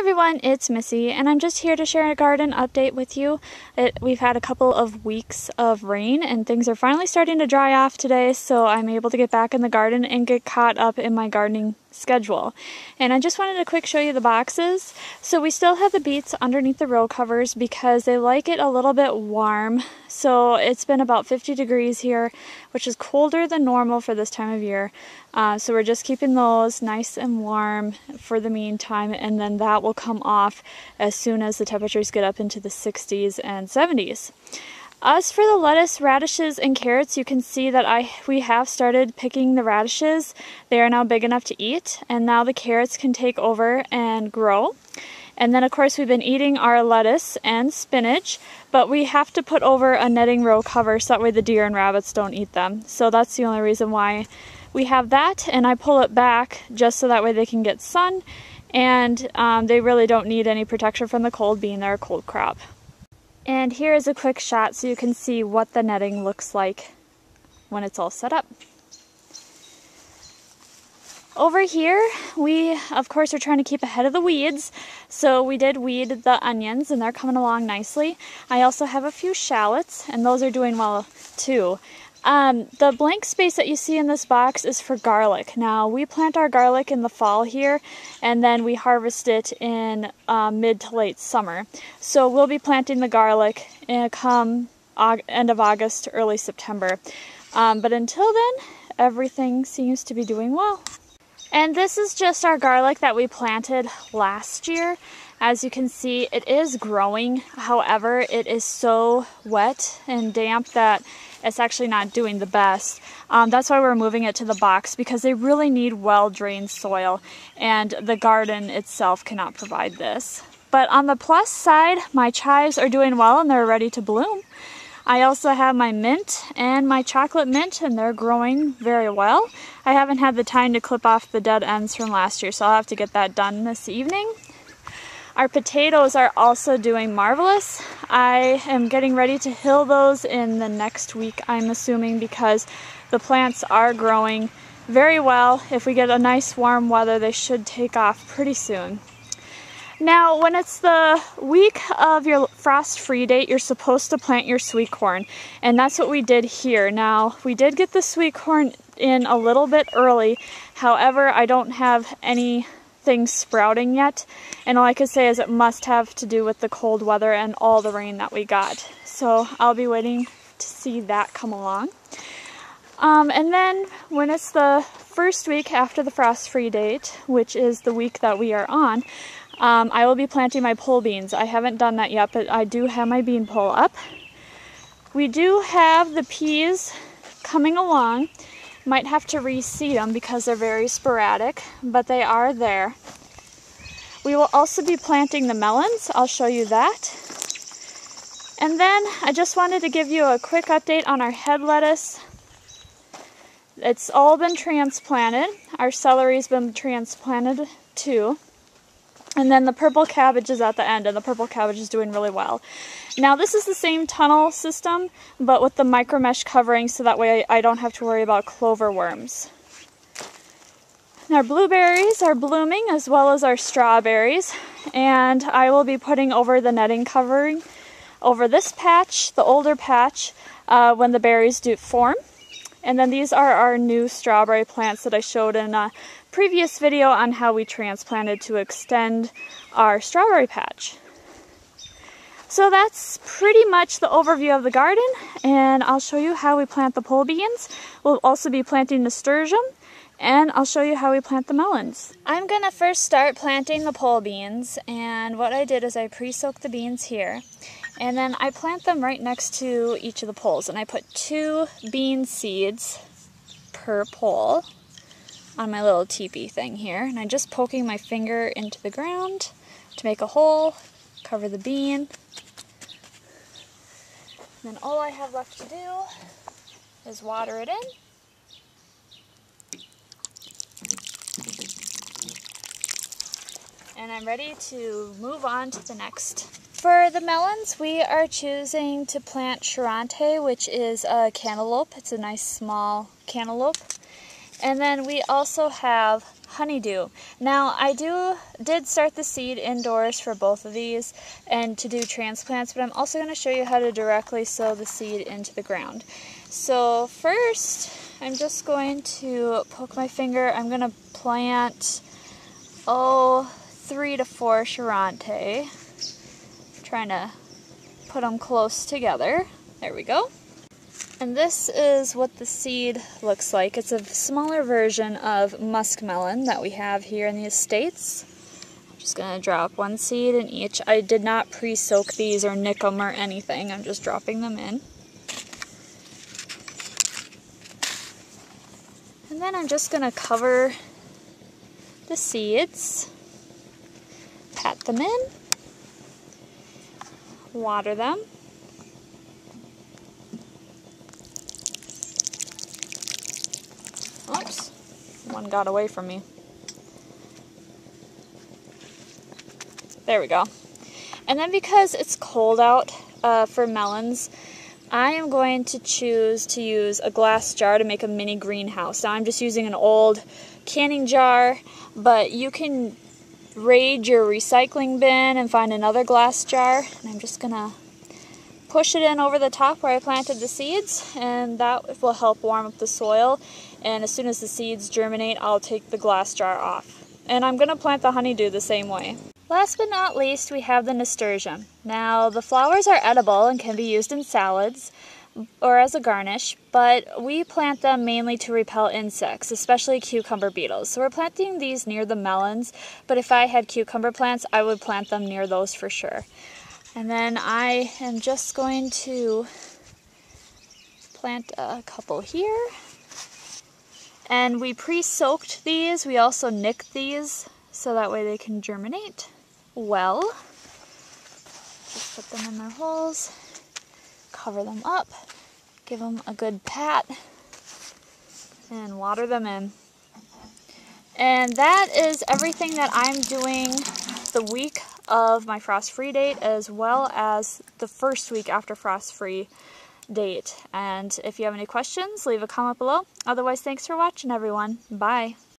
everyone, it's Missy, and I'm just here to share a garden update with you. We've had a couple of weeks of rain, and things are finally starting to dry off today, so I'm able to get back in the garden and get caught up in my gardening schedule. And I just wanted to quick show you the boxes. So we still have the beets underneath the row covers because they like it a little bit warm. So it's been about 50 degrees here, which is colder than normal for this time of year. So we're just keeping those nice and warm for the meantime, and then that will come off as soon as the temperatures get up into the 60s and 70s. As for the lettuce, radishes, and carrots, you can see that we have started picking the radishes. They are now big enough to eat, and now the carrots can take over and grow. And then of course we've been eating our lettuce and spinach, but we have to put over a netting row cover so that way the deer and rabbits don't eat them. So that's the only reason why we have that, and I pull it back just so that way they can get sun, and they really don't need any protection from the cold, being they're a cold crop. And here is a quick shot so you can see what the netting looks like when it's all set up. Over here, we of course are trying to keep ahead of the weeds, so we did weed the onions and they're coming along nicely. I also have a few shallots, and those are doing well too. The blank space that you see in this box is for garlic. Now, we plant our garlic in the fall here, and then we harvest it in mid to late summer. So we'll be planting the garlic come end of August, early September. But until then, everything seems to be doing well. And this is just our garlic that we planted last year. As you can see, it is growing. However, it is so wet and damp that it's actually not doing the best. That's why we're moving it to the box, because they really need well-drained soil, and the garden itself cannot provide this. But on the plus side, my chives are doing well and they're ready to bloom. I also have my mint and my chocolate mint, and they're growing very well. I haven't had the time to clip off the dead ends from last year, so I'll have to get that done this evening. Our potatoes are also doing marvelous. I am getting ready to hill those in the next week, I'm assuming, because the plants are growing very well. If we get a nice warm weather, they should take off pretty soon. Now, when it's the week of your frost-free date, you're supposed to plant your sweet corn, and that's what we did here. Now, we did get the sweet corn in a little bit early. However, I don't have anything sprouting yet, and all I could say is it must have to do with the cold weather and all the rain that we got. So I'll be waiting to see that come along. And then when it's the first week after the frost-free date, which is the week that we are on, I will be planting my pole beans. I haven't done that yet, but I do have my bean pole up. We do have the peas coming along. Might have to reseed them because they're very sporadic, but they are there. We will also be planting the melons. I'll show you that. And then I just wanted to give you a quick update on our head lettuce. It's all been transplanted. Our celery's been transplanted too. And then the purple cabbage is at the end, and the purple cabbage is doing really well. Now, this is the same tunnel system, but with the micro mesh covering, so that way I don't have to worry about clover worms. And our blueberries are blooming, as well as our strawberries, and I will be putting over the netting covering over this patch, the older patch, when the berries do form. And then these are our new strawberry plants that I showed in a previous video on how we transplanted to extend our strawberry patch. So that's pretty much the overview of the garden, and I'll show you how we plant the pole beans. We'll also be planting nasturtium, and I'll show you how we plant the melons. I'm gonna first start planting the pole beans, and what I did is I pre-soaked the beans here. And then I plant them right next to each of the poles, and I put 2 bean seeds per pole on my little teepee thing here. And I'm just poking my finger into the ground to make a hole, cover the bean. And then all I have left to do is water it in. And I'm ready to move on to the next. For the melons, we are choosing to plant Charente, which is a cantaloupe. It's a nice small cantaloupe. And then we also have honeydew. Now I did start the seed indoors for both of these and to do transplants, but I'm also going to show you how to directly sow the seed into the ground. So first I'm just going to poke my finger. I'm going to plant 3 to 4 Charente. Trying to put them close together. There we go. And this is what the seed looks like. It's a smaller version of muskmelon that we have here in the States. I'm just going to drop one seed in each. I did not pre-soak these or nick them or anything. I'm just dropping them in. And then I'm just going to cover the seeds, pat them in, water them. Oops, one got away from me. There we go. And then because it's cold out for melons, I am going to choose to use a glass jar to make a mini greenhouse. Now I'm just using an old canning jar, but you can raid your recycling bin and find another glass jar. And I'm just gonna push it in over the top where I planted the seeds, and that will help warm up the soil. And as soon as the seeds germinate, I'll take the glass jar off. And I'm going to plant the honeydew the same way. Last but not least, we have the nasturtium. Now, the flowers are edible and can be used in salads or as a garnish, but we plant them mainly to repel insects, especially cucumber beetles. So we're planting these near the melons, but if I had cucumber plants, I would plant them near those for sure. And then I am just going to plant a couple here. And we pre-soaked these. We also nicked these so that way they can germinate well. Just put them in their holes, cover them up, give them a good pat, and water them in. And that is everything that I'm doing the week of my frost-free date, as well as the first week after frost-free date. And if you have any questions, leave a comment below. Otherwise, thanks for watching, everyone. Bye.